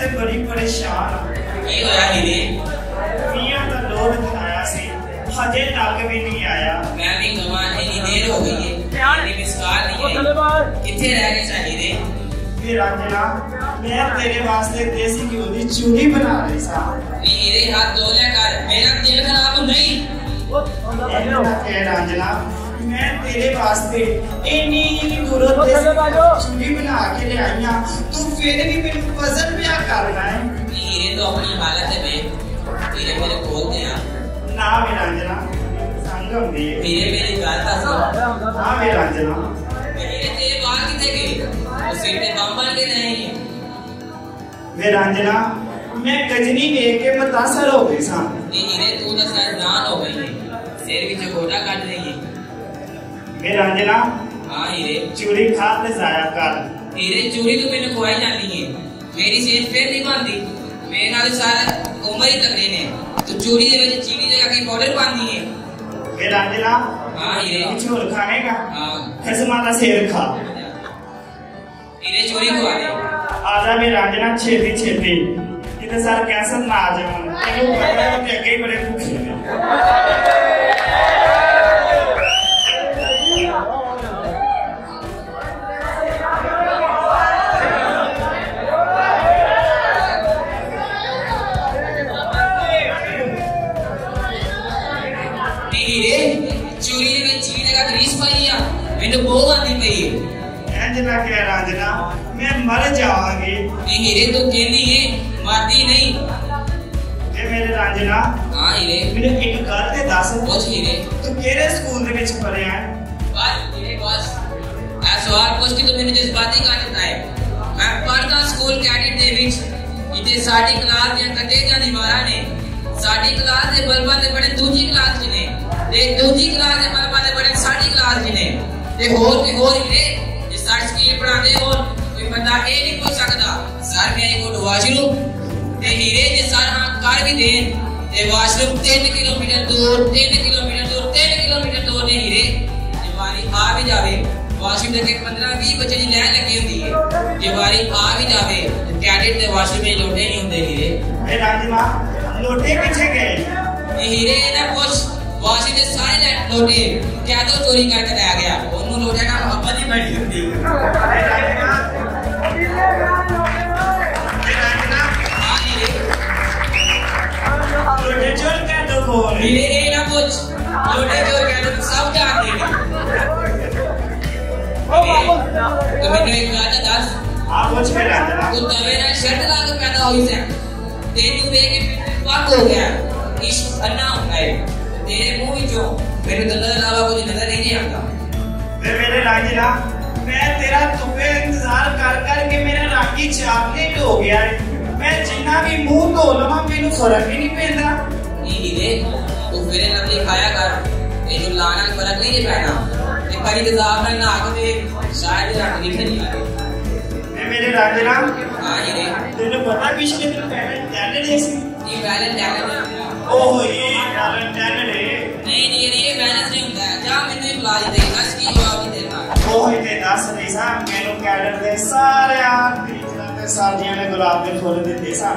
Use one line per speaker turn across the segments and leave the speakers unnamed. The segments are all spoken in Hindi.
तो बड़ी परेशान
की होया हीरे
मियां का लोड दिखाया सी हजे तक भी नहीं आया
मैं भी कमा इतनी देर हो गई है मेरी मिसकाल नहीं है किथे रह गए चाहिए
फिर अंजना मैं तेरे वास्ते देसी घी की चूड़ी बना रही सा
हीरे हाथ धो ले कर मेरा दिल खराब नहीं
अंजना मैं तेरे वास्ते इन्नी दूरों चूड़ी बना के ले आई हां तू फिर भी मेरे पसंद क्या करना है
हीरे तो अपनी हालत है बे हीरे मेरे बोलते हैं
ना मेरा अंजना संगम दे
हीरे मेरी बात सुन
ना मेरा अंजना
हीरे तेरे बाल किथे गए वो सिर पे बम्बल के नहीं है
मेरा अंजना मैं गजनी देख के मुतासर हो गई सा
हीरे तू तो सैदान हो गई है सिर भी चकोड़ा काट रही है
मेरा अंजना
हां हीरे
चूड़ी खा ले जाया कर
हीरे चूड़ी तो मैंने खुआई जानी है मेरी सेहत फिर नहीं बनती मेरे नाल सारा उम्र ही तकड़े ने तो चूड़ी दे विच चीनी जगह की पाउडर पानी है
मेरा अंजना
हां हीरे
चूड़ खाएगा
हां
खसमा का सिर खा
हीरे चोरी खुआ दे
आजा मेरा अंजना छेती छेती इधर सर कैंसर ना आ जाए तेरे पता है कि अगे बड़े भूखे हैं
चोरी में चीनी जगह ग्रीस पाई है मैंने बहुत आंदी पई है
अंजना कह रांजना मैं मर जावांगी
हीरे तो कहनी है मारती नहीं
ये मेरे रांजना
हां हीरे
मैंने एक गल ते दस
पूछ हीरे
तू केरे स्कूल दे विच पढ़िया है
बस हीरे बस आ सवाल पूछ के तो मैंने जिस बातें का देता है मैं पढ़दा स्कूल कैडेट दे विच इते साडी क्लास दे कटे जां दीवारां ने साडी क्लास दे बल्बां दे बड़े दूजी क्लास च ने ते दूजी क्लास दे बल्बां दे बड़े साडी क्लास च ने ते होर हीरे जे साड स्कील पढ़ांदे हो कोई बंदा ए नहीं पूछ सकदा सर मेरे को वाशरूम ते हीरे जे सर हां कर भी देन ते वाशरूम 3 किलोमीटर दूर 3 किलोमीटर दूर ने हीरे जे वारी आ भी जावे वाशरूम के 15-20 बजे की लाइन लगी होती है जे वारी आ भी जावे कैडेट दे वाशरूम में लोटे नहीं होंदे हीरे
ए रांजना लोटे पीछे गए
हीरे ना कुछ वाशी के सारे लोटे क्या तो चोरी करके ले गया ओनु लोटे ना मोहब्बत ही बैठी होती
लोटे चोर कर दो बोल
हीरे ना कुछ लोटे चोर कर दो सब जानते हैं तो मैंने एक बात दस
आप कुछ में रांजना
तू तवे ना शर्ट ला के पैदा हुई से तेनू देख के पाक हो गया इश्क अन्ना है तेरे मुंह विचों मेरे दिल के अलावा कुछ नजर नहीं आता
मेरे रांजना मैं तेरा तुपे इंतजार कर कर के मेरा रागी चॉकलेट हो गया है मैं जिन्ना भी मुंह धो लवा मेनू फर्क ही नहीं पैंदा
हीरे तू फिर नकली खाया कर तेनू लाना फर्क नहीं पैना ते करी के साहब ने ना के शायद रंग नहीं खरी आ
मेरे रांजना
हां हीरे
तेरे पता पिछले दिन पहले टैलेंट है सी
ये बैलेंस टैलेंट
ओह ये टैलेंट है
नहीं ये बैलेंस नहीं होता जा मैंने बुला दे दस की जवाब नहीं देना
ओह इते दस नहीं सा मैनू कैडर दे सारे टीचरां ते साजियां ने गुलाब दे फुੱਲ दिते सा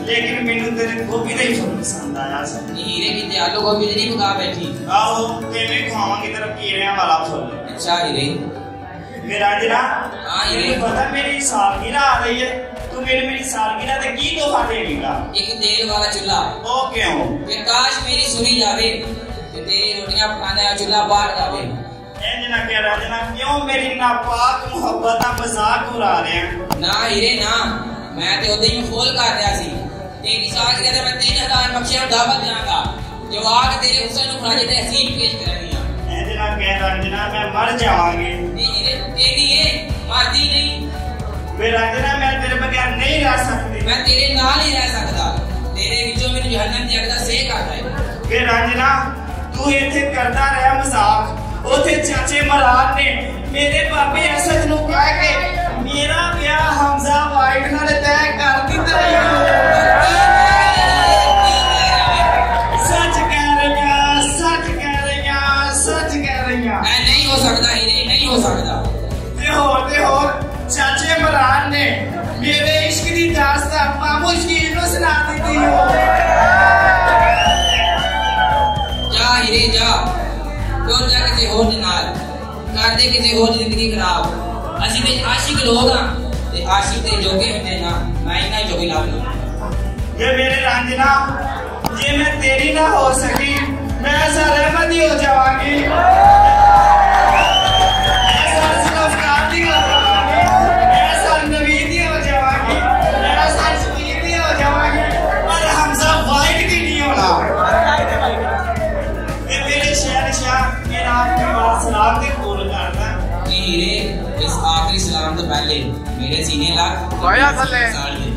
लेकिन मैनू तेरे गोभी दे फुੱਲ पसंद आया सा
हीरे की ते आलू गोभी नहीं पका बैठी
आओ तेरे खावांगी तेरा कीड़ियां वाला फुੱਲ
अच्छा हीरे
मेरा जरा
हां हीरे
पता मेरी सालगिरह आ रही है तू मेरी सालगिरह ते की तोहफा देगा
एक तेल वाला चूल्हा
ओ क्यों
कि काश मेरी सुनी जावे कि तेरी रोटियां पकाने वाला चूल्हा बाहर जावे
जना कह रहा जना क्यों मेरी नापाक मोहब्बत का मजाक उड़ा रहे हैं
ना हीरे ना मैं ते ओदे ही खोल कर रहा सी तेरी सालगिरह ते मैं 3000 बख्शियां दावत देंगा जो आग तेरे हुसैन को राजे तहसीन पेश करेंगे
जना कह रहा जना मैं मर जावांगी
हीरे तेरी है मारती नहीं
मेरा जना मैं तेरे बगैर नहीं रह सकती
मैं तेरे नाल ही रह सकता तेरे विचों मैनू जहन्नम जगदा सेक आता है
मेरा जना तू इथे करता रहा मजाक ओथे चाचे महाराज ने मेरे बाबे असद नु कह के मेरा ब्याह हमजा वाइट नाल तय कर दिता सच कह रही नहीं हो सकता
नहीं हो सकता
ते हो चाचे मरान ने मेरे इश्क की दास्तां मामू शकील को सुना दी हो।
जा हीरे जा, टुर जा किसी होर दे नाल, कर दे किसी होर दी जिंदगी खराब। असीं ते आशिक लोग हां ते आशिक दे जोगे हुंदे ना, मैं इन्हां जोगी लगदा।
ये मेरे रांझना, ये मैं तेरी ना हो सकी, मैं ऐसा रहमत ही हो जावांगी, ऐसा सिलफ्तारी हो जावांगी, ऐसा नवीदी हो जावांगी, ऐसा शकीदी हो जावांगी, पर हमजा वाइट की नहीं होना। ये मेरे शहनशाह मेरा आपकी बात सलाम के कबूल करना।
हीरे इस आखिरी सलाम तो पहले मेरे सीने लग साल दे।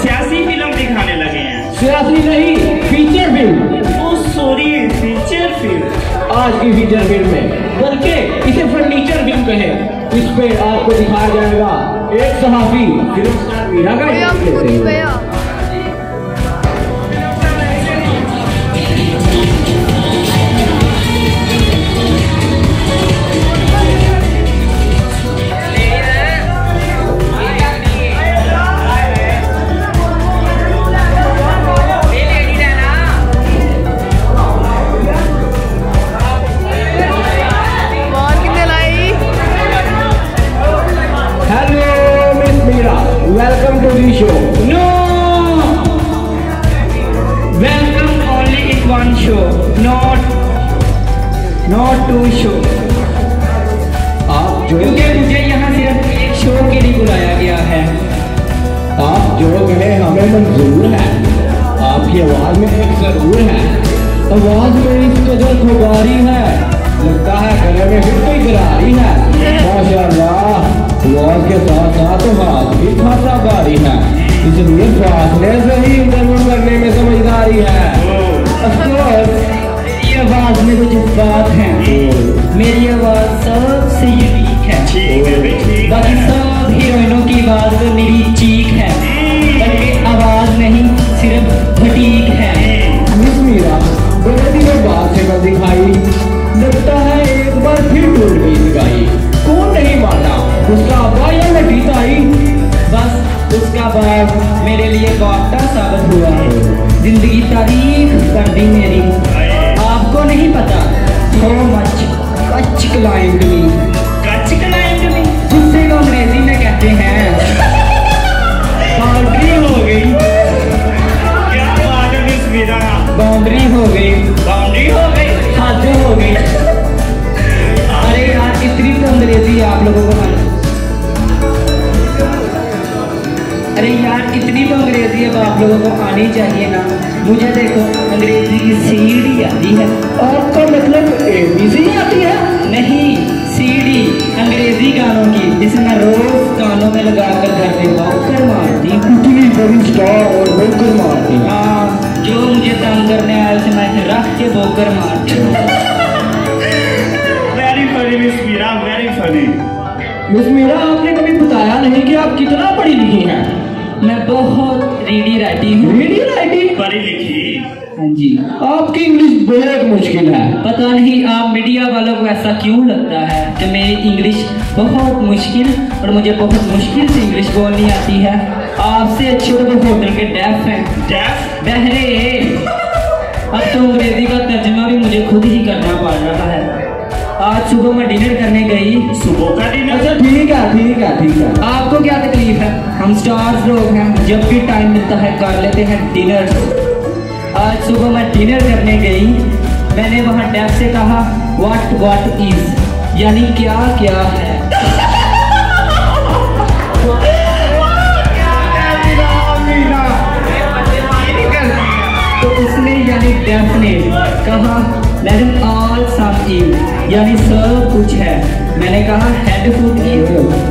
सियासी फिल्म दिखाने लगे हैं।
सियासी नहीं, feature film.
Sorry, feature film.
आज की फीचर फिल्म में, बल्कि इसे फर्नीचर फिल्म कहें। इस पे आपको दिखाया जाएगा एक सहाफी फिल्म स्टार मीरा का इंटरव्यू लेते हुए। Not to show. आप जो क्योंकि मुझे यहाँ सिर्फ एक शो के लिए बुलाया गया है। आप जो कहे हमें मंजूर है। आपकी आवाज में एक जरूर है, आवाज में इस कदर खुबारी है, लगता है गले में फिर कोई गरारी है। माशाअल्लाह, आवाज के साथ साथ हाथ भी खासा भारी है, इसलिए फासले से ही इंटरव्यू करने में समझदारी है। मेरी आवाज में कुछ बात है, मेरी आवाज सबसे यूनिक है। बाकी सब हीरोइनों की आवाज तो मेरी चीख है, बल्कि आवाज नहीं सिर्फ फटीक है। मिस मीरा बड़े दिनों बाद से कल दिखाई, लगता है एक बार फिर टूट गई दिखाई। कौन नहीं माना उसका अब्बा या लटी ताई, बस उसका बाप मेरे लिए बापटा साबित हुआ। जिंदगी तारीफ कर दी मेरी, आपको नहीं पता so much कच्च क्लाइंट मी, जिससे को अंग्रेजी में कहते हैं बाउंड्री हो गई।
क्या बात है मिस मीरा,
बाउंड्री हो गई, हद हो गई। अरे यार इतनी तो अंग्रेजी आप लोगों को अरे यार इतनी तो अंग्रेजी अब आप लोगों को आनी चाहिए ना। मुझे देखो अंग्रेजी की सीडी आती है, आपका मतलब ABC आती है? नहीं, सीडी अंग्रेजी गानों की, जिसे मैं रोज कानों में लगाकर घर में बॉकर मारती हूँ। इतनी बड़ी स्टार और बॉकर मारती हूँ। हाँ, जो मुझे तंग करने आया उसे मैं रख के बॉकर मारती हूँ।
Very funny miss Meera, very funny.
Miss Meera, आपने कभी बताया नहीं कि आप कितना पढ़ी लिखी हैं। मैं बहुत रीडी राइटी हूँ। Reedy righty?
पढ़ी लिखी?
हाँ जी। आपकी इंग्लिश बहुत मुश्किल है। पता नहीं आप मीडिया वालों को ऐसा क्यों लगता है कि मेरी इंग्लिश बहुत मुश्किल और मुझे बहुत मुश्किल से इंग्लिश बोलनी आती है। आपसे अच्छे तो होटल के डेफ हैं।
डेफ?
बहरे। अब तो अंग्रेजी का तर्जुमा भी मुझे खुद ही करना पड़ रहा है। आज सुबह मैं डिनर करने गई।
सुबह का डिनर?
अच्छा ठीक है। आपको क्या तकलीफ है, हम स्टार्स लोग हैं, जब भी टाइम मिलता है कर लेते हैं डिनर। आज सुबह मैं डिनर करने गई, मैंने वहाँ डेफ से कहा व्हाट इज, यानी क्या क्या है। तो उसने यानी डेफ ने कहा मैडम ऑल सम इज, यानी सब कुछ है। मैंने कहा हेड फुट इज,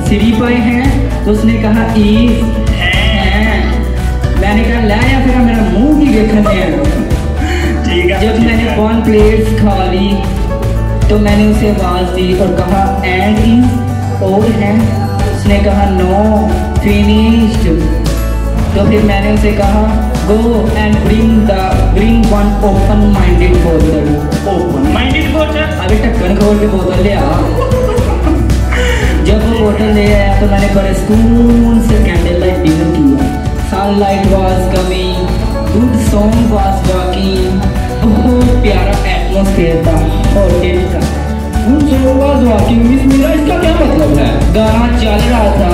सिरी पाए हैं? तो उसने कहा इज है। मैंने कहा ला या फिर मेरा मुंह ही देखने हैं।
ठीक है।
जब मैंने 1 प्लेट खा ली तो मैंने उसे आवाज दी और कहा एंड इज, और है? उसने कहा नो फिनिश्ड। तो फिर मैंने उसे कहा गो and bring one open minded बोतल।
ओपन माइंडेड बोतल?
अभी ढक्कन खोल के बोतल ले आ। जब वो बोतल ले आया तो मैंने बड़े सुकून से कैंडल लाइट डिनर किया। Sunlight was coming, good song was walking, बहुत प्यारा एटमॉस्फेयर था होटल का। Good song was walking miss Meera, इसका क्या मतलब है? गाना चल रहा था।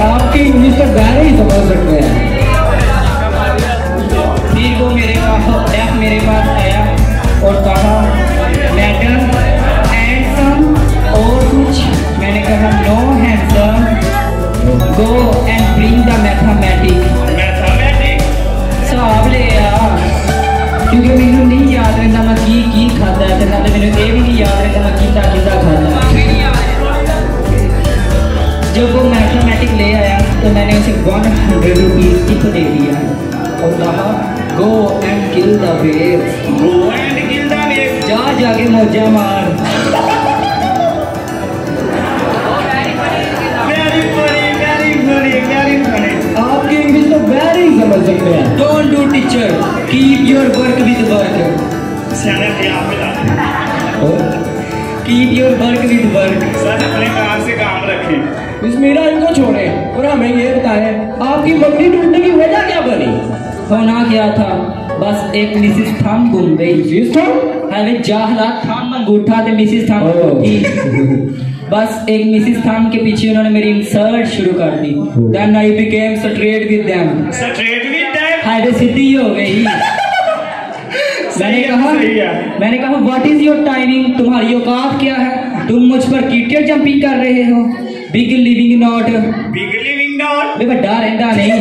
आपकी इंग्लिश तो गाने ही समझ सकते हैं। फिर वो मेरे पास आया और कहा मैडम हैंडसम और कुछ। मैंने कहा no handsome, go and bring the mathematic. हिसाब ले आ, क्योंकि मैनू नहीं याद रहता मैं की खाता है, ना तो मैंने ये भी नहीं याद रहता मैं किता खाता। जब वो मैथमेटिक ले आया तो मैंने उसे 100 रुपीज टिप दे दिया और कहा go and kill the waves.
Go and kill the waves?
जाके मौजा मार।
Very funny.
आपकी इंग्लिश तो वेरी समझ सकते हैं। Don't do teacher, keep your work with work. Keep your work with work.
Sir अपने काम से काम रखें।
मिस मीरा इनको छोड़े और हमें ये बताएं आपकी मंगनी टूटने की वजह क्या बनी? होना क्या था, बस एक मिसिस थम घूम गई। मिसिस थम? अरे जाहला थम अंगूठा ते मिसिस थम। बस एक मिसिस खान के पीछे उन्होंने मेरी इंसल्ट शुरू कर दी। Then I became straight with them।
Straight with that.
हाय सीधी हो गई। मैंने कहा व्हाट इज योर टाइमिंग, तुम्हारी औकात क्या है, तुम मुझ पर कीटियर जंपिंग कर रहे हो। Big living not,
big living not
वे बड़ा रहता नहीं।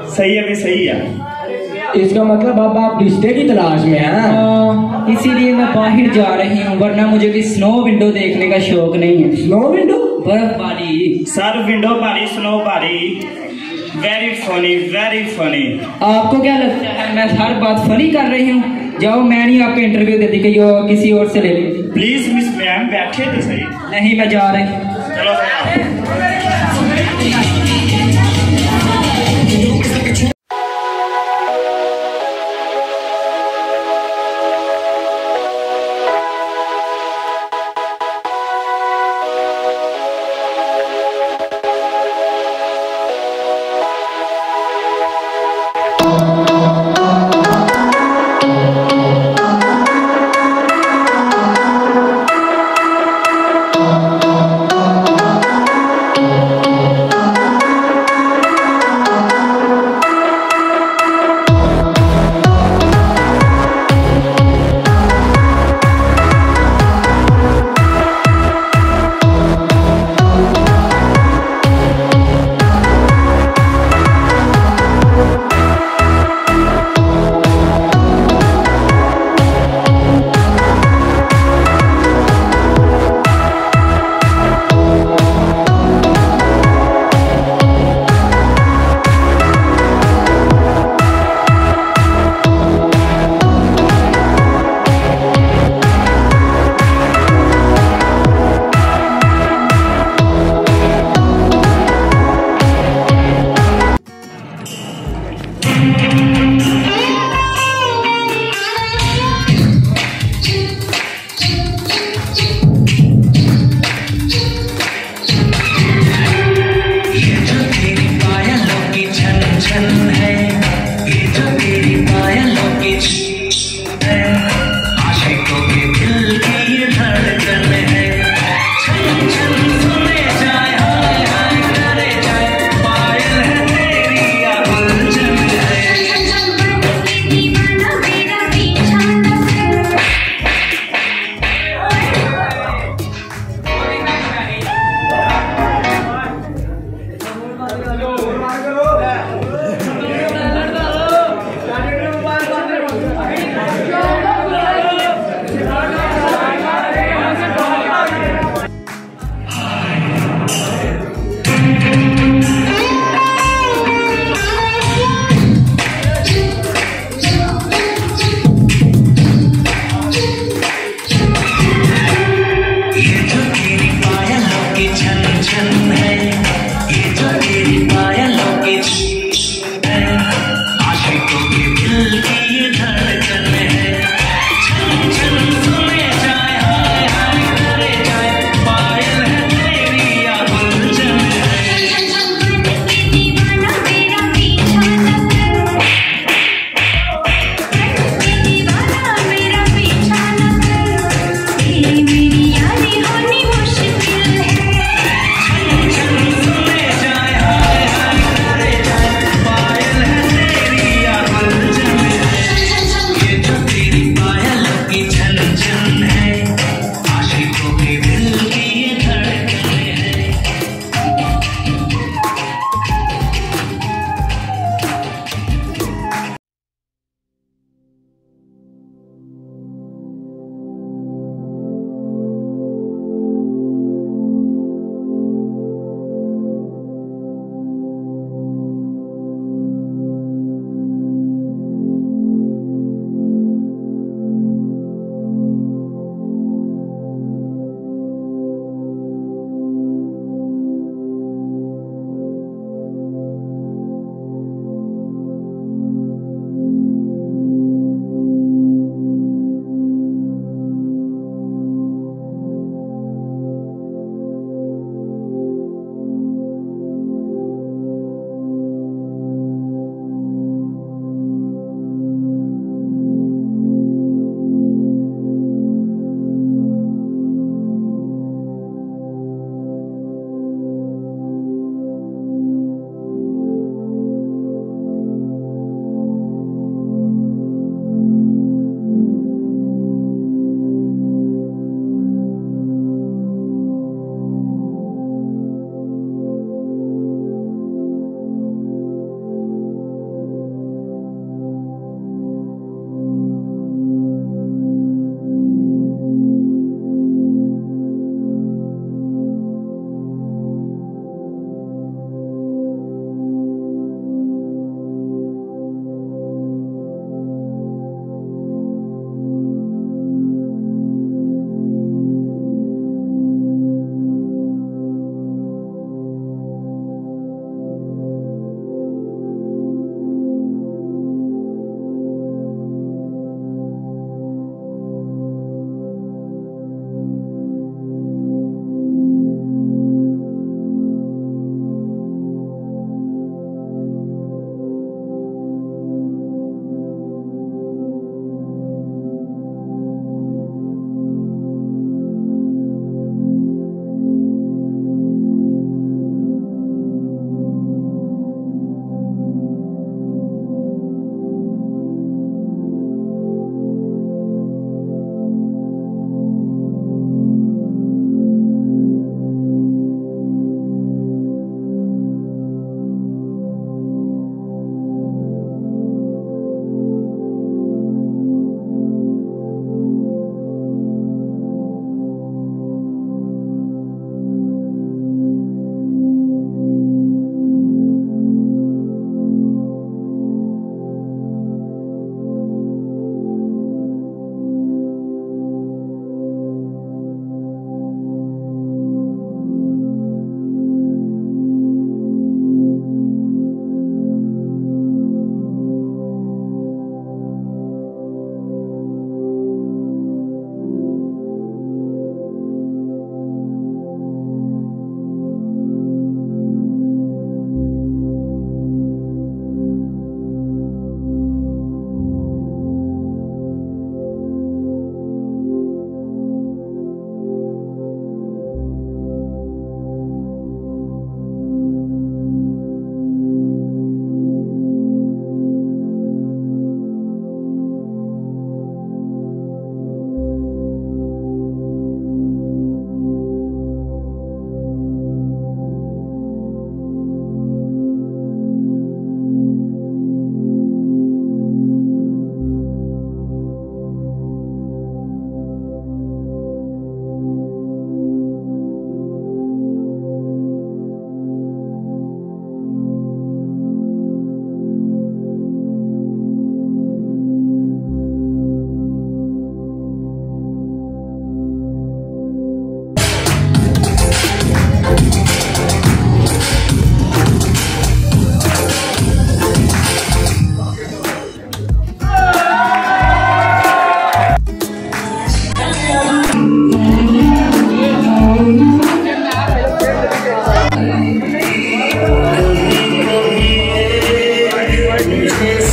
सही है भी सही है।
इसका मतलब अब आप रिश्ते की तलाश में हैं।
इसीलिए मैं बाहर जा रही हूँ, वरना मुझे भी स्नो विंडो देखने का शौक नहीं है।
स्नो विंडो,
बर्फबारी।
सर विंडो बारी, स्नो बारी। Very funny, very funny.
आपको क्या लगता है मैं हर बात फनी कर रही हूँ? जाओ, मैं नहीं आपको इंटरव्यू देती कि यो किसी और से ले ली।
प्लीज मिस मैम बैठे तो सही।
नहीं, मैं जा रही हूँ।
चलो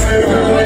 Thank you.